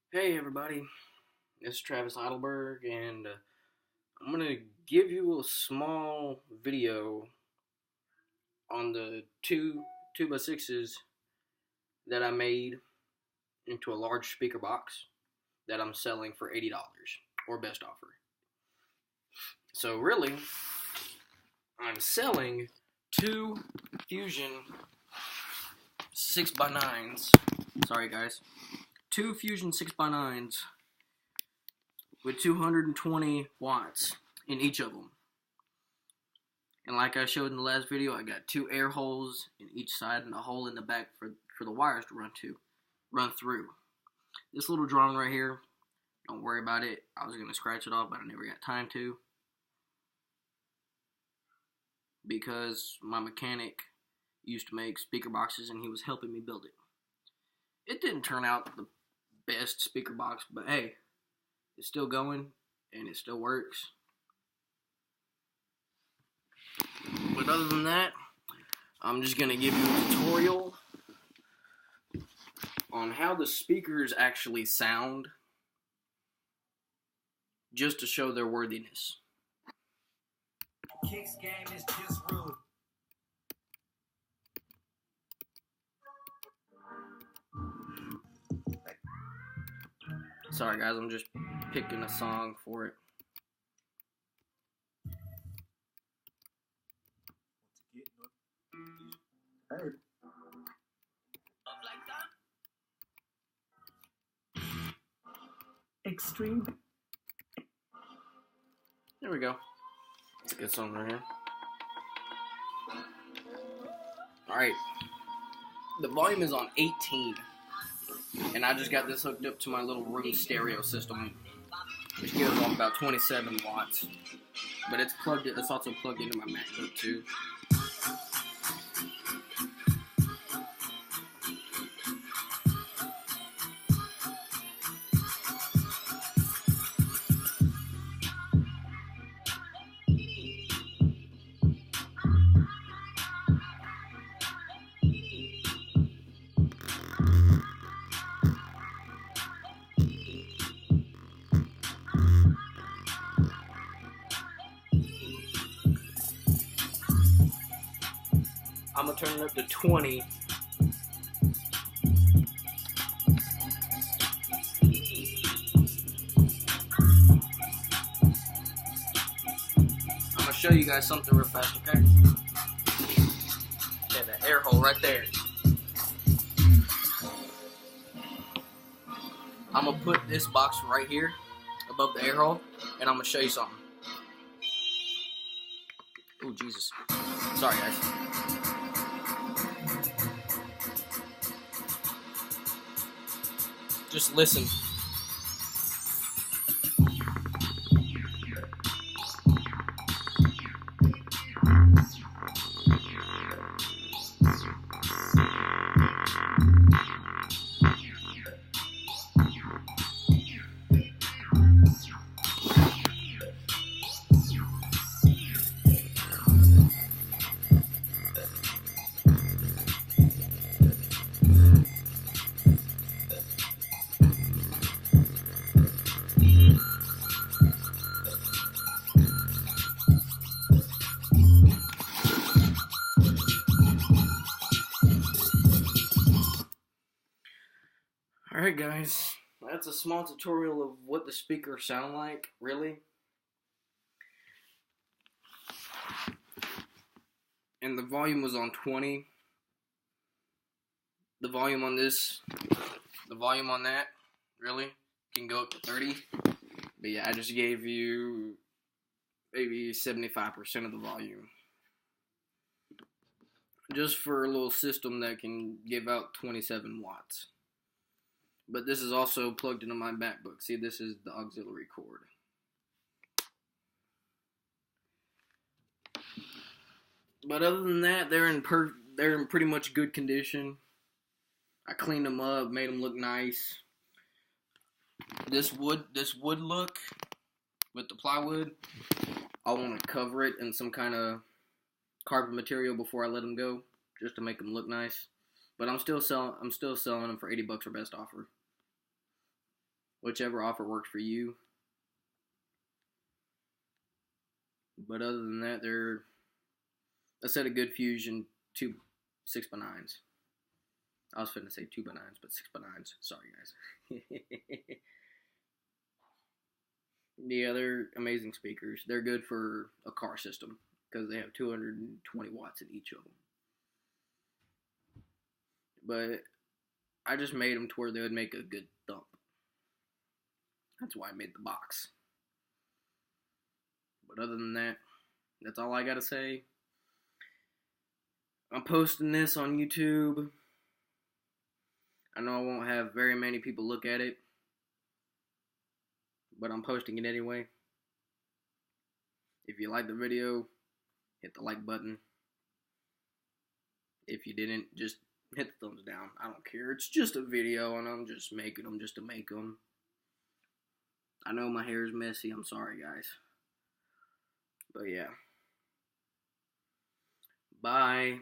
Hey everybody, this is Travis Heidelberg, and I'm gonna give you a small video on the two by sixes that I made into a large speaker box that I'm selling for $80 or best offer. So really, I'm selling two Fusion 6x9s. Sorry guys, two Fusion 6x9s with 220 watts in each of them. And like I showed in the last video, I got two air holes in each side and a hole in the back for the wires to run through. This little drawing right here, don't worry about it. I was going to scratch it off, but I never got time to, because my mechanic used to make speaker boxes and he was helping me build it. It didn't turn out the best speaker box, but hey, it's still going and it still works. But other than that, I'm just going to give you a tutorial on how the speakers actually sound, just to show their worthiness. Kicks game is just rude. Sorry guys, I'm just picking a song for it. Heard. Extreme. There we go. That's a good song right here. Alright. The volume is on 18. And I just got this hooked up to my little room stereo system, which gives off about 27 watts. But it's also plugged into my MacBook too. I'm gonna turn it up to 20. I'm gonna show you guys something real fast, okay? Yeah, that air hole right there. I'm gonna put this box right here above the air hole, and I'm gonna show you something. Oh, Jesus. Sorry, guys. Just listen. Alright guys, that's a small tutorial of what the speakers sound like, really. And the volume was on 20. The volume on that, really, can go up to 30. But yeah, I just gave you maybe 75% of the volume. Just for a little system that can give out 27 watts. But this is also plugged into my MacBook. See, this is the auxiliary cord. But other than that, they're in pretty much good condition. I cleaned them up, made them look nice. This wood look with the plywood, I want to cover it in some kind of carbon material before I let them go, just to make them look nice. But I'm still selling them for $80 or best offer. whichever offer works for you. But other than that, they're a set of good Fusion 6x9s. I was finna say 2x9s, but 6x9s. Sorry, guys. Yeah, they're amazing speakers. They're good for a car system because they have 220 watts in each of them. But I just made them to where they would make a good thump. That's why I made the box. But other than that, that's all I gotta say. I'm posting this on YouTube. I know I won't have very many people look at it, but I'm posting it anyway. If you like the video, hit the like button. If you didn't, just hit the thumbs down. I don't care. It's just a video, and I'm just making them just to make them. I know my hair is messy. I'm sorry, guys. But yeah. Bye.